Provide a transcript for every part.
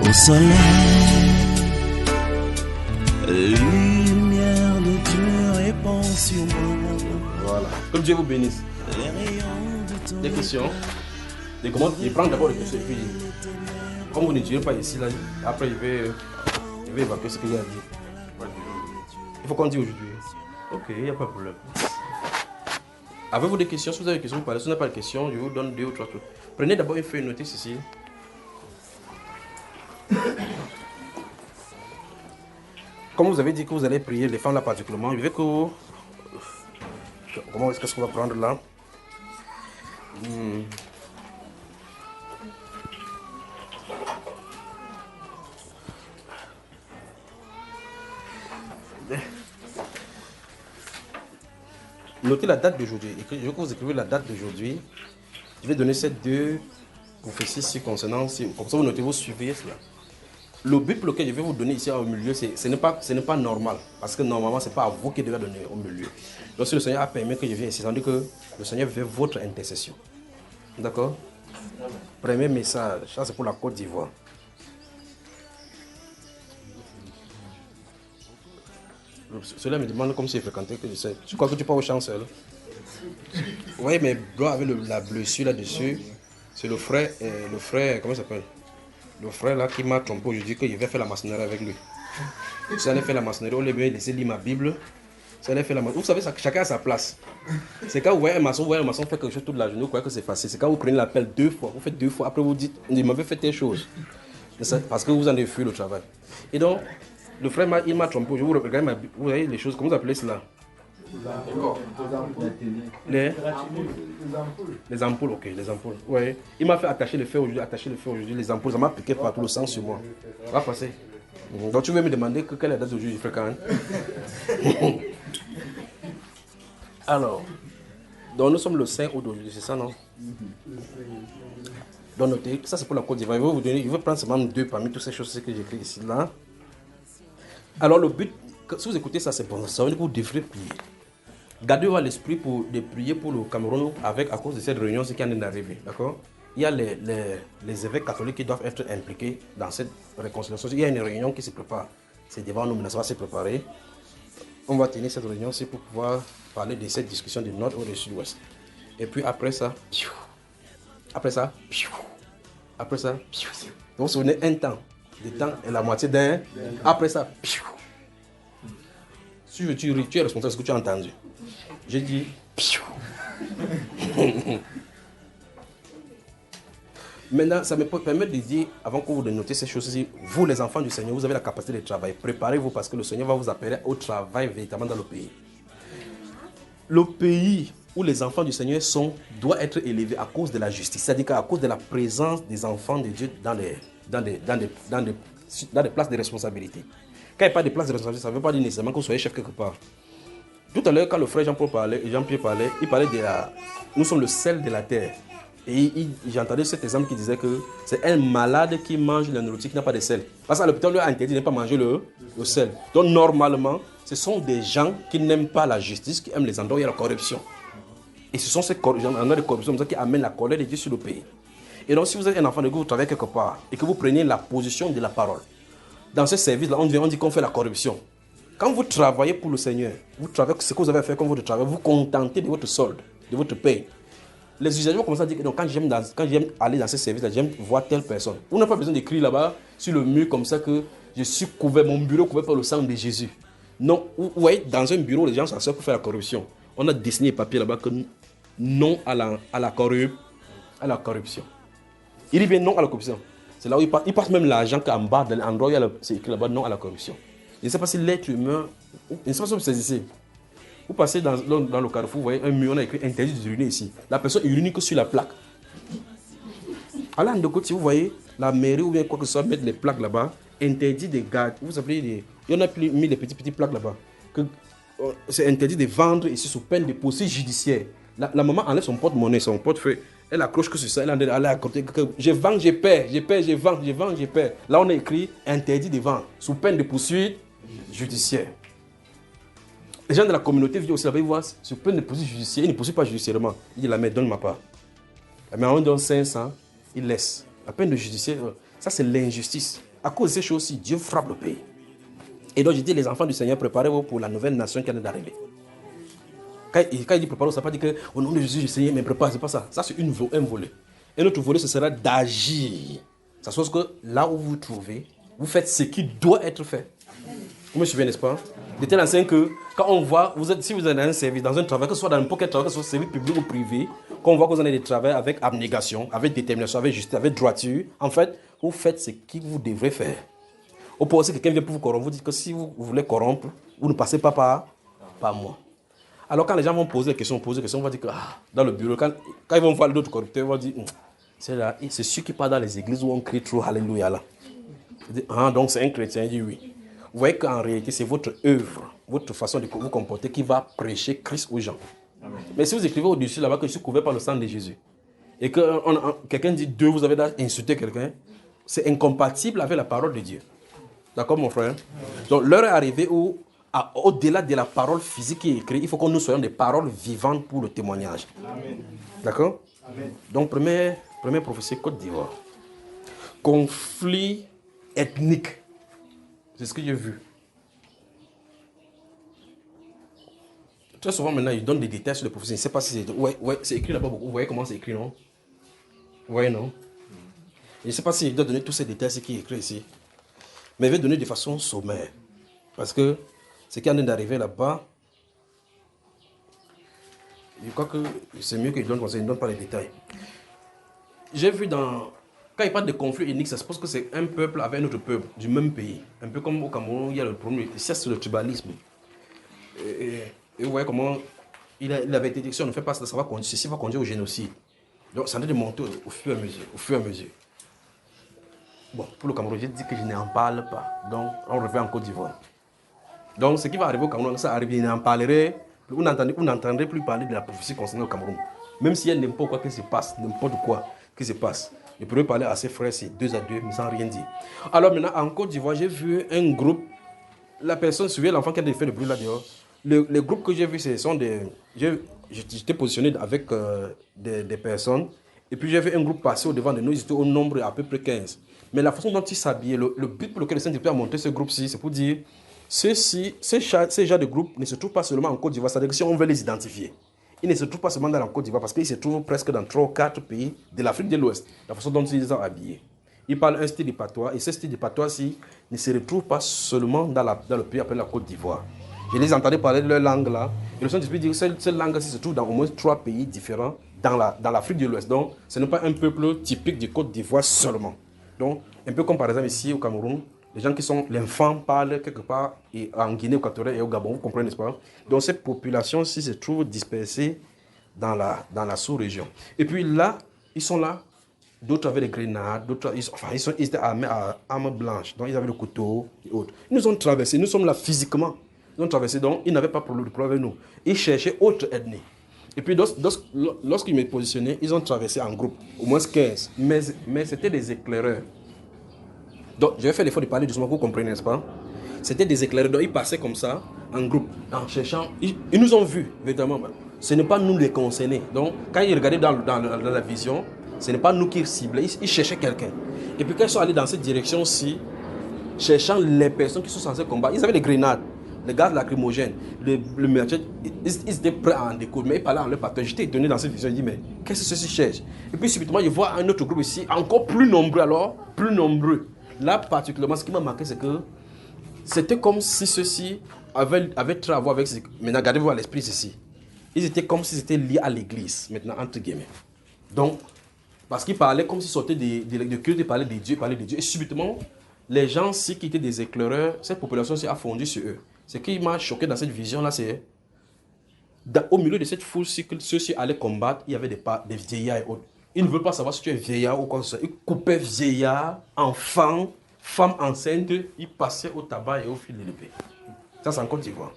Au soleil, lumière de Dieu répand sur moi. Voilà. Que Dieu vous bénisse. Les rayons de ton Des questions? Des commandes? Je prends d'abord les questions et puis, comme vous ne direz pas ici, là, après je vais évacuer ce qu'il y a à dire. Il faut qu'on dise aujourd'hui. Ok, il n'y a pas de problème. Avez-vous des questions? Si vous avez des questions, vous parlez. Si vous n'avez pas de questions, je vous donne 2 ou 3 trucs. Prenez d'abord une feuille de notice ici. Comme vous avez dit que vous allez prier, les femmes là particulièrement, je vais que vous... Comment est-ce qu'on va prendre là? Notez la date d'aujourd'hui. Je veux que vous écrivez la date d'aujourd'hui. Je vais donner ces 2 prophéties ici concernant. Comme ça, vous notez, vous suivez cela. Le but pour lequel je vais vous donner ici au milieu, ce n'est pas normal. Parce que normalement, ce n'est pas à vous qui devez donner au milieu. Lorsque le Seigneur a permis que je vienne ici, c'est-à-dire que le Seigneur veut votre intercession. D'accord? Premier message, ça c'est pour la Côte d'Ivoire. Cela me demande comme si je fréquentais que je sais. Tu crois que tu pars au champ seul? Oui, mais blanc avec la blessure là-dessus, c'est le frère, comment il s'appelle? Le frère là qui m'a trompé aujourd'hui que je vais faire la maçonnerie avec lui. Si j'allais faire la maçonnerie, on lui laisser lire ma Bible. Si j'allais faire la maçonnerie, vous savez, chacun a sa place. C'est quand vous voyez un maçon, faire quelque chose toute la journée, vous croyez que c'est facile. C'est quand vous prenez l'appel 2 fois, vous faites 2 fois, après vous dites, il m'avait fait telle chose. Parce que vous en avez fui le travail. Et donc, le frère, il m'a trompé. Je vous regarde ma Bible, vous voyez les choses, comment vous appelez cela? Les ampoules, ok, les ampoules. Ouais. Il m'a fait attacher le fer aujourd'hui, les ampoules, ça m'a piqué partout le sang sur moi. Ça va passer. Donc tu veux me demander quelle est la date d'aujourd'hui, je fais quand même. Alors, donc nous sommes le 5 août d'aujourd'hui, c'est ça, non? Donc notez, ça c'est pour la Côte d'Ivoire. Je vais prendre seulement 2 parmi toutes ces choses que j'écris ici, là. Alors le but, si vous écoutez ça, c'est bon, ça veut dire que vous devrez prier. Gardez-vous à l'esprit de prier pour le Cameroun à cause de cette réunion, ce qui en est d'arriver, d'accord? Il y a les évêques catholiques qui doivent être impliqués dans cette réconciliation. Il y a une réunion qui se prépare. C'est devant nous, mais ça va se préparer. On va tenir cette réunion-ci pour pouvoir parler de cette discussion du nord ou du sud-ouest. Et puis après ça, vous vous souvenez, un temps est la moitié d'un. Après ça, si tu es responsable de ce que tu as entendu. J'ai dit, maintenant, ça me permet de dire, avant que vous notez ces choses-ci, vous les enfants du Seigneur, vous avez la capacité de travailler. Préparez-vous parce que le Seigneur va vous appeler au travail véritablement dans le pays. Le pays où les enfants du Seigneur doit être élevé à cause de la justice. C'est-à-dire qu'à cause de la présence des enfants de Dieu dans des places de responsabilité. Quand il n'y a pas de place de responsabilité, ça ne veut pas dire nécessairement que vous soyez chef quelque part. Tout à l'heure, quand le frère Jean-Pierre parlait, il parlait de nous sommes le sel de la terre. Et j'ai entendu cet exemple qui disait que c'est un malade qui mange la nourriture qui n'a pas de sel. Parce qu'à l'hôpital, on lui a interdit de ne pas manger le sel. Donc normalement, ce sont des gens qui n'aiment pas la justice, qui aiment les endroits où il y a la corruption. Et ce sont ces endroits de corruption qui amènent la colère de Dieu sur le pays. Et donc si vous êtes un enfant de Dieu, vous travaillez quelque part et que vous preniez la position de la parole, dans ce service-là, on dit qu'on fait la corruption. Quand vous travaillez pour le Seigneur, vous travaillez ce que vous avez fait comme votre travail, vous contentez de votre solde, de votre paye. Les usagers vont commencer à dire que donc, quand j'aime aller dans ce service-là, j'aime voir telle personne. Vous n'avez pas besoin d'écrire là-bas sur le mur comme ça que je suis couvert, mon bureau couvert par le sang de Jésus. Non, vous voyez, dans un bureau, les gens s'assoient pour faire la corruption. On a dessiné les papiers là-bas que non à la corruption. Il dit bien non à la corruption. C'est là où il passe même l'argent qu'en bas, dans l'endroit où c'est écrit là-bas non à la corruption. Je ne sais pas si l'être humain, je ne sais pas si vous saisissez. Vous passez dans le carrefour, vous voyez un mur, on a écrit interdit d'uriner ici. La personne urine que sur la plaque. Alors de côté, si vous voyez, la mairie ou bien quoi que ce soit, mettre les plaques là-bas, interdit de garder. Vous savez, il y en a mis des petites plaques là-bas. C'est interdit de vendre ici sous peine de poursuite judiciaire. La maman enlève son porte-monnaie, son portefeuille. Elle accroche que sur ça, elle est à côté. Je vends, je perds, je perds, je vends, je vends, je perds. Là, on a écrit interdit de vendre sous peine de poursuite judiciaire. Les gens de la communauté viennent aussi là-bas, ils voient sous peine de poursuite judiciaire. Ils ne poursuivent pas judiciairement. Il dit la mère, donne ma part. La mère, on donne 500, il laisse. La peine de judiciaire, ça c'est l'injustice. À cause de ces choses-ci, Dieu frappe le pays. Et donc, je dis, les enfants du Seigneur, préparez-vous pour la nouvelle nation qui vient d'arriver. Quand il dit préparez-vous, ça ne veut pas dire qu'au nom de Jésus, je Seigneur, mais prépare, c'est pas ça. Ça, c'est un volet. Et notre volet, ce sera d'agir. Ça se passe que là où vous vous trouvez, vous faites ce qui doit être fait. Vous me suivez, n'est-ce pas? De telle enseigne que quand on voit, si vous êtes dans un service, dans un travail, que ce soit dans n'importe quel travail, que ce soit service public ou privé, quand on voit que vous en avez des travails avec abnégation, avec détermination, avec justice, avec droiture, en fait, vous faites ce que vous devrez faire. Au point où quelqu'un vient pour vous corrompre, vous dites que si vous voulez corrompre, vous ne passez pas par moi. Alors quand les gens vont poser des questions, on va dire que dans le bureau, quand ils vont voir d'autres corrupteurs, ils vont dire, c'est sûr qui part dans les églises où on crie trop Alléluia là. Donc c'est un chrétien, il dit oui. Vous voyez qu'en réalité, c'est votre œuvre, votre façon de vous comporter qui va prêcher Christ aux gens. Amen. Mais si vous écrivez au-dessus là-bas que je suis couvert par le sang de Jésus, et que quelqu'un dit Dieu, vous avez insulté quelqu'un, c'est incompatible avec la parole de Dieu. D'accord, mon frère? Donc, l'heure est arrivée où, au-delà de la parole physique qui est écrite, il faut que nous soyons des paroles vivantes pour le témoignage. Amen. D'accord? Amen. Donc, première prophétie, Côte d'Ivoire. Conflit ethnique. C'est ce que j'ai vu. Très souvent, maintenant, ils donnent des détails sur les prophéties. Je ne sais pas si c'est... Ouais, c'est écrit là-bas beaucoup. Vous voyez comment c'est écrit, non? Vous voyez, non? Je ne sais pas s'il doit donner tous ces détails, ce qui est écrit ici. Mais il va donner de façon sommaire. Parce que ce qui est en train d'arriver là-bas, je crois que c'est mieux qu'il donne conseil, il ne donne pas les détails. J'ai vu dans... Quand il parle de conflit ethnique, ça se pose que c'est un peuple avec un autre peuple, du même pays. Un peu comme au Cameroun, il y a le problème, c'est le tribalisme. Et vous voyez comment il avait été dit, si on ne fait pas ça, ceci va conduire au génocide. Donc ça doit monter au fur et à mesure. Bon, pour le Cameroun, j'ai dit que je n'en parle pas. Donc, on revient en Côte d'Ivoire. Donc, ce qui va arriver au Cameroun, ça arrive, je n'en parlerai. Vous n'entendrez plus parler de la prophétie concernant le Cameroun. Même s'il y a n'importe quoi qui se passe, n'importe quoi qui se passe. Je pourrais parler à ses frères, c'est 2 à 2, mais sans rien dire. Alors maintenant, en Côte d'Ivoire, j'ai vu un groupe. La personne, suivait l'enfant qui a fait le bruit là dehors. Les groupes que j'ai vus, ce sont des... J'étais positionné avec des personnes. Et puis j'ai vu un groupe passer au devant de nous. Ils étaient au nombre à peu près 15. Mais la façon dont ils s'habillaient, le but pour lequel le Saint-Esprit a monté ce groupe-ci, c'est pour dire, ces genres de groupes ne se trouvent pas seulement en Côte d'Ivoire. C'est-à-dire que si on veut les identifier, ils ne se trouvent pas seulement dans la Côte d'Ivoire, parce qu'ils se trouvent presque dans 3 ou 4 pays de l'Afrique de l'Ouest. La façon dont ils sont habillés. Ils parlent un style de patois, et ce style de patois-ci ne se retrouve pas seulement dans le pays appelé la Côte d'Ivoire. Je les entendais parler de leur langue là, et le Saint-Esprit dit que cette langue-ci se trouve dans au moins 3 pays différents dans l'Afrique de l'Ouest. Donc, ce n'est pas un peuple typique de Côte d'Ivoire seulement. Donc, un peu comme par exemple ici au Cameroun, les gens qui sont, l'enfant parle quelque part, et en Guinée équatoriale et au Gabon, vous comprenez, n'est-ce pas? Donc, cette population-ci se trouve dispersée dans la sous-région. Et puis là, ils sont là, d'autres avaient des grenades, d'autres, ils étaient armés à armes blanches, donc ils avaient le couteau et autres. Ils nous ont traversés, nous sommes là physiquement. Ils ont traversé, donc ils n'avaient pas de problème avec nous. Ils cherchaient autre ethnie. Et puis lorsqu'ils m'ont positionné, ils ont traversé en groupe, au moins 15. Mais c'était des éclaireurs. Donc j'ai fait l'effort de parler doucement, vous comprenez, n'est-ce pas? C'était des éclaireurs, donc ils passaient comme ça, en groupe, en cherchant. Ils nous ont vus, évidemment. Ce n'est pas nous les concernés. Donc quand ils regardaient dans la vision, ce n'est pas nous qui ciblaient, ils cherchaient quelqu'un. Et puis quand ils sont allés dans cette direction-ci, cherchant les personnes qui sont censées combattre, ils avaient des grenades, les gaz lacrymogènes, le merchant, ils étaient prêts à en découdre, mais ils parlaient en leur partage. J'étais étonné dans cette vision, je dis, mais qu'est-ce que ceux-ci cherchent? Et puis subitement, je vois un autre groupe ici, encore plus nombreux alors, plus nombreux. Là, particulièrement, ce qui m'a marqué, c'est que c'était comme si ceux-ci avaient travaux avec... Maintenant, regardez-vous à l'esprit ceci. Ils étaient comme s'ils étaient liés à l'église, maintenant, entre guillemets. Donc, parce qu'ils parlaient comme s'ils sortaient de culte, ils parlaient de Dieu, Et subitement, les gens-ci qui étaient des éclaireurs, cette population-ci a fondu sur eux. Ce qui m'a choqué dans cette vision-là, c'est... Au milieu de cette foule-ci que ceux-ci allaient combattre, il y avait des vieillards et autres. Ils ne veulent pas savoir si tu es vieillard ou quoi que ce soit. Ils coupaient vieillards, enfants, femmes enceintes. Ils passaient au tabac et au fil de l'épée. Ça, c'est en Côte d'Ivoire.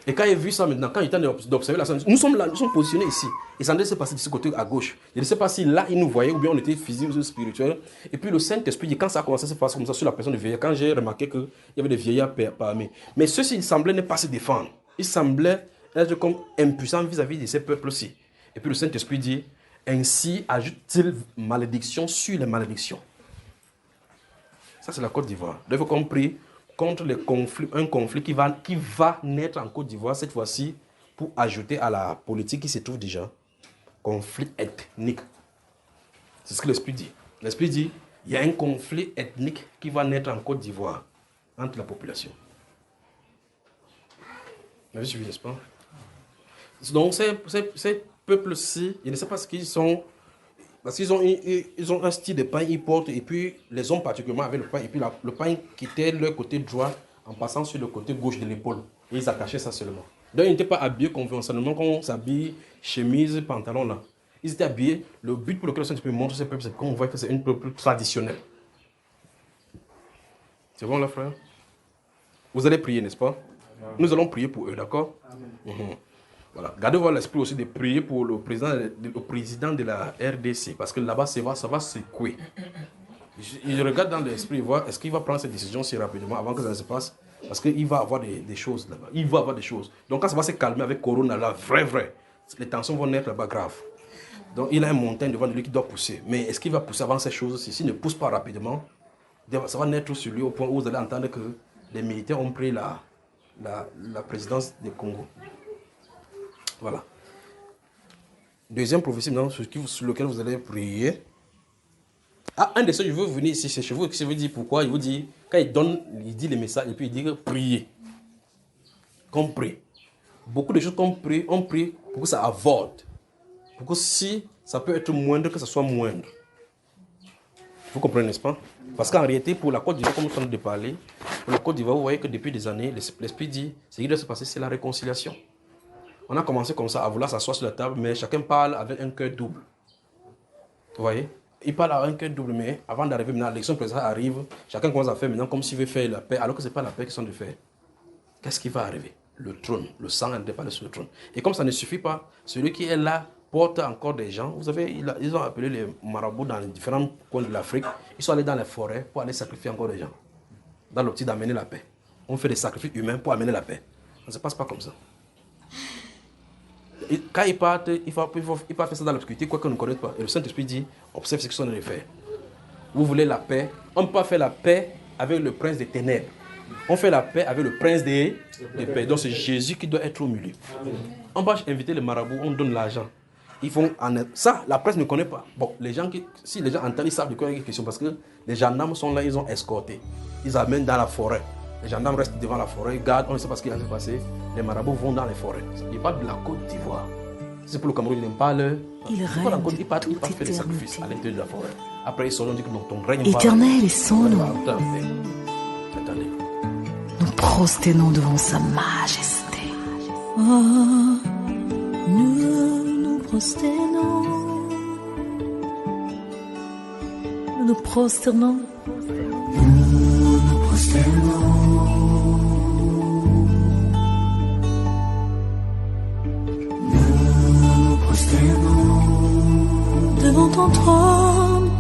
Et quand j'ai vu ça maintenant, quand il était d'observer la scène, nous sommes là, nous sommes positionnés ici. Et ça s'est passé de ce côté à gauche. Je ne sais pas si là, ils nous voyaient ou bien on était physique ou spirituel. Et puis le Saint-Esprit, quand ça a commencé à se passer comme ça sur la personne de vieillard, quand j'ai remarqué qu'il y avait des vieillards parmi. Mais ceux-ci, ils semblaient ne pas se défendre. Ils semblaient être comme impuissants vis-à-vis de ces peuples-ci. Et puis le Saint-Esprit dit, ainsi ajoute-t-il malédiction sur les malédictions. Ça, c'est la Côte d'Ivoire. Donc, il faut qu'on prie contre les conflits, un conflit qui va naître en Côte d'Ivoire, cette fois-ci, pour ajouter à la politique qui se trouve déjà. Conflit ethnique. C'est ce que l'Esprit dit. L'Esprit dit, il y a un conflit ethnique qui va naître en Côte d'Ivoire entre la population. Vous avez suivi, n'est-ce pas? Donc, ces peuples-ci, je ne sais pas ce qu'ils sont, parce qu'ils ont un style de pain, ils portent, et puis les hommes particulièrement avec le pain, et puis le pain quittait leur côté droit en passant sur le côté gauche de l'épaule. Et ils attachaient ça seulement. Donc, ils n'étaient pas habillés conventionnellement comme on s'habille, chemise, pantalon là. Ils étaient habillés. Le but pour lequel on montre ces peuples, c'est qu'on voit que c'est un peuple traditionnel. C'est bon là, frère? Vous allez prier, n'est-ce pas? Nous allons prier pour eux, d'accord? Voilà. Gardez voir l'esprit aussi de prier pour le président de la RDC, parce que là-bas, ça va secouer. Je regarde dans l'esprit, voir est-ce qu'il va prendre cette décision si rapidement avant que ça ne se passe, parce qu'il va avoir des choses là-bas. Il va avoir des choses. Donc quand ça va se calmer avec Corona là, vrai, les tensions vont naître là-bas grave. Donc il a une montagne devant lui qui doit pousser. Mais est-ce qu'il va pousser avant ces choses-ci? S'il ne pousse pas rapidement, ça va naître sur lui au point où vous allez entendre que les militaires ont pris la présidence du Congo. Voilà. Deuxième prophétie sur lequel vous allez prier. Ah, un de ceux, je veux venir ici, c'est chez vous, je vous dis pourquoi. Il vous dit, quand il dit les messages, et puis il dit que priez. Qu'on prie. Beaucoup de choses qu'on prie, on prie pour que ça avorte. Pour que si ça peut être moindre, que ça soit moindre. Vous comprenez, n'est-ce pas? Parce qu'en réalité, pour la Côte d'Ivoire, comme nous sommes de parler, pour la Côte d'Ivoire, vous voyez que depuis des années, l'Esprit dit, ce qui doit se passer, c'est la réconciliation. On a commencé comme ça, à vouloir s'asseoir sur la table, mais chacun parle avec un cœur double. Vous voyez? Il parle avec un cœur double, mais avant d'arriver maintenant, l'élection présidentielle arrive, chacun commence à faire maintenant comme s'il veut faire la paix, alors que ce n'est pas la paix qu'ils sont de faire. Qu'est-ce qui va arriver? Le trône, le sang n'est pas sur le trône. Et comme ça ne suffit pas, celui qui est là porte encore des gens. Vous savez, ils ont appelé les marabouts dans les différents coins de l'Afrique. Ils sont allés dans les forêts pour aller sacrifier encore des gens. Dans l'optique d'amener la paix. On fait des sacrifices humains pour amener la paix. Ça ne se passe pas comme ça. Et quand ils partent, il faut faire ça dans l'obscurité, quoi qu'on ne connaisse pas. Et le Saint-Esprit dit, observe ce qu'ils sont en train de faire. Vous voulez la paix? On ne peut pas faire la paix avec le prince des ténèbres. On fait la paix avec le prince des paix. Donc c'est Jésus qui doit être au milieu. On va inviter les marabouts, on donne l'argent. Ils font ça, la presse ne connaît pas. Bon, si les gens entendent, ils savent de quoi il est question parce que les gendarmes sont là, ils ont escorté. Ils amènent dans la forêt. Les gendarmes restent devant la forêt, ils gardent, on ne sait pas ce qui va se passer. Les marabouts vont dans les forêts. Ils parlent de la Côte d'Ivoire. C'est pour le Cameroun, ils n'aiment pas leur. Il règne ils partent faire des sacrifices à l'intérieur de la forêt. Après, ils sont dit que ton règne. Éternel est son nom. Attendez. Nous prosternons devant sa majesté. Oh, nous nous prosternons. Nous nous prosternons. Nous nous prosternons. Nous nous prosternons. Devant ton trône,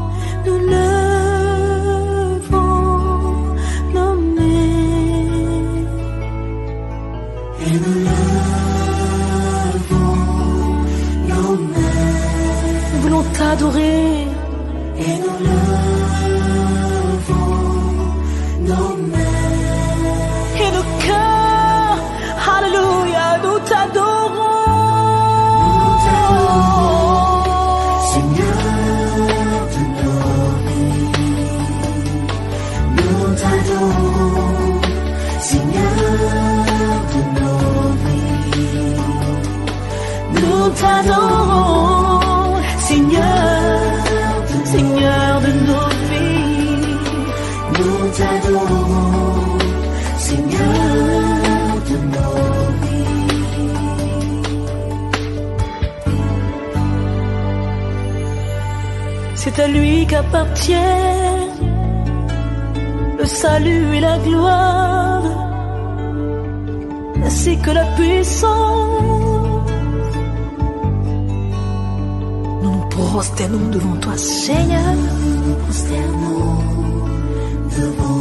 nous levons nos mains. Et nous levons nos mains. Nous voulons t'adorer. Et nous levons nos mains. Et nos cœurs, alléluia, nous t'adorons. Seigneur de nos vies, nous t'adorons. Seigneur de nos vies, nous t'adorons. Seigneur de nos vies, nous t'adorons. Seigneur de nos vies. C'est à lui qu'appartiennent le salut et la gloire, ainsi que la puissance. Nous nous prosternons devant toi, Seigneur. Nous nous prosternons devant